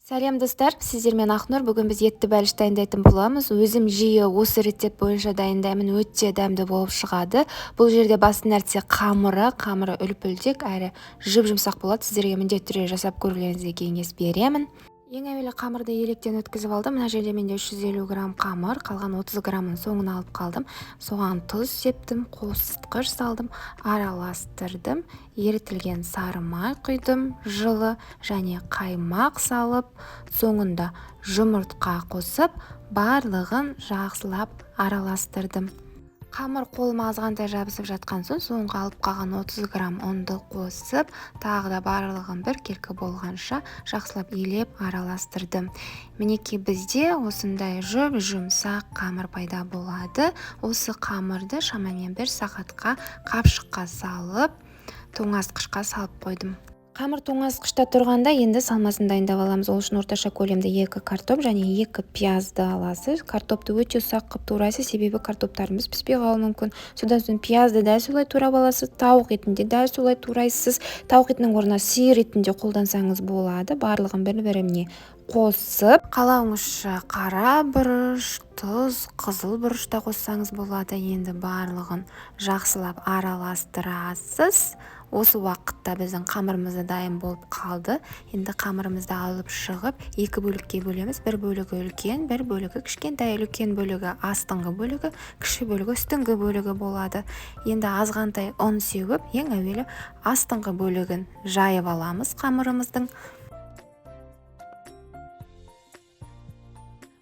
Сәлем достар, сіздермен Ақнұр. Бүгін біз етті бәліш дайындайтын боламыз. Өзім жиі осы рецепт бойынша дайындаймын, өте дәмді болып шығады. Бұл жерде басты нәрсе қамыры үлпілдек әрі жып-жұмсақ болады. Сіздерге міндетті түрде жасап көрулеріңізге кеңес беремін. Ең әуелі қамырды електен өткізіп алдым. Мына жерде менде 350 грамм қамыр, қалған 30 граммын соңына алып қалдым. Соған тұз септім, қосытқыш салдым, араластырдым, ерітілген сары май құйдым, жылы және қаймақ салып, соңында жұмыртқа қосып, барлығын жақсылап араластырдым. Қамыр қолыма азғантай жабысып жатқан соң, соңғы алып қалған 30 грамм ұнды қосып, тағы да барлығын біркелкі болғанша жақсылап елеп араластырдым. Мінекей бізде осындай жұмсақ қамыр пайда болады. Осы қамырды шамамен 1 сағатқа қапшыққа салып, тоңазытқышқа салып қойдым. Қамыр тоңазытқышта тұрғанда енді салмасын дайындап аламыз. Ол үшін орташа көлемде 2 картоп және 2 пиязды аласыз. Картопты өте ұсақ қып турайсыз, себебі картоптарымыз піспей қалуы мүмкін. Содан соң пиязды дәл солай турап аласыз, тауық етінде дәл солай турайсыз. Тауық етінің орнына сиыр етінде қолдансаңыз болады. Барлығын бір-біріне қосып, қалауыңызша қара бұрыш, тұз, қызыл бұрыш та қоссаңыз болады. Енді барлығын жақсылап араластырасыз. Осы уақытта біздің қамырымыз дайын болып қалды. Енді қамырымызды алып шығып, 2 бөлікке бөлеміз. Bir бөлігі үлкен, бір бөлігі кішкентай. Үлкен бөлігі астыңғы бөлігі, кіші бөлігі үстіңгі бөлігі болады. Енді азғантай ұн сеуіп, ең әуелі астыңғы бөлігін жайып аламыз қамырымыздың.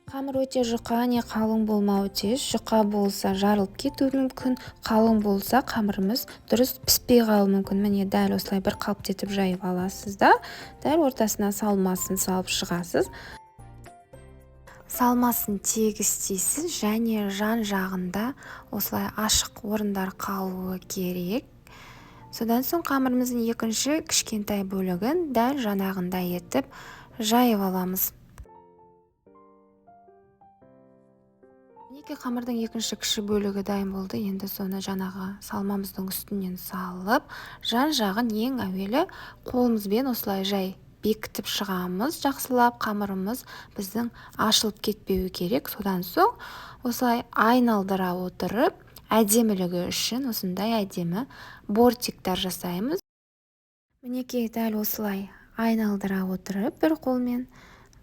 Қамыр өте жұқа, не қалың болмауы тиіс. Жұқа болса жарылып кетуі мүмкін, қалың болса қамырымыз дұрыс піспей қалуы мүмкін. Міне дәл осылай бір қалыпты етіп жайып аласыз да, дәл ортасына салмасын салып шығасыз. Салмасын тегістейсіз және жан жағында осылай ашық орындар қалуы керек. Содан соң қамырымыздың екінші кішкентай бөлігін дәл жанағында етіп жайып аламыз. Қамырдың екінші кіші бөлігі дайын болды. Енді соны жаңағы салмамыздың үстінен салып, жан жағын ең әуелі қолымызбен осылай жай бекітіп шығамыз. Жақсылап қамырымыз біздің ашылып кетпеуі керек. Содан соң осылай айналдыра отырып, әдемілігі үшін осындай әдемі бортиктар жасаймыз. Мінекей дәл осылай айналдыра отырып, бір қолмен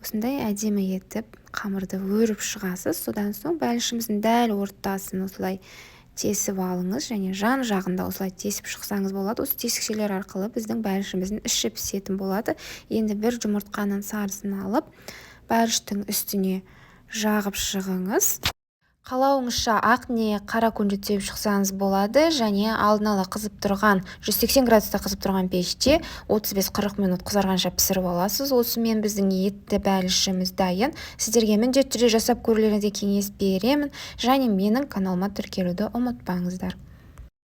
осындай әдемі етіп қамырды өріп шығасыз. Содан соң бәлішіміздің дәл ортасын осылай тесіп алыңыз және жан жағында осылай тесіп шықсаңыз болады. Осы тесікшелер арқылы біздің бәлішіміздің іші пісетін болады. Енді бір жұмыртқаның сарысын алып, бәліштің үстіне жағып шығыңыз. Қалауыңызша ақ не қара көңді сеуіп шықсаңыз болады және алдын ала қызып тұрған 180 градуста қызып тұрған пеште 35-40 минут қызарғанша пісіріп аласыз. Осымен біздің етті бәлішіміз дайын. Сіздерге міндетті түрде жасап көрулеріңізге кеңес беремін және менің каналыма тіркелуді ұмытпаңыздар.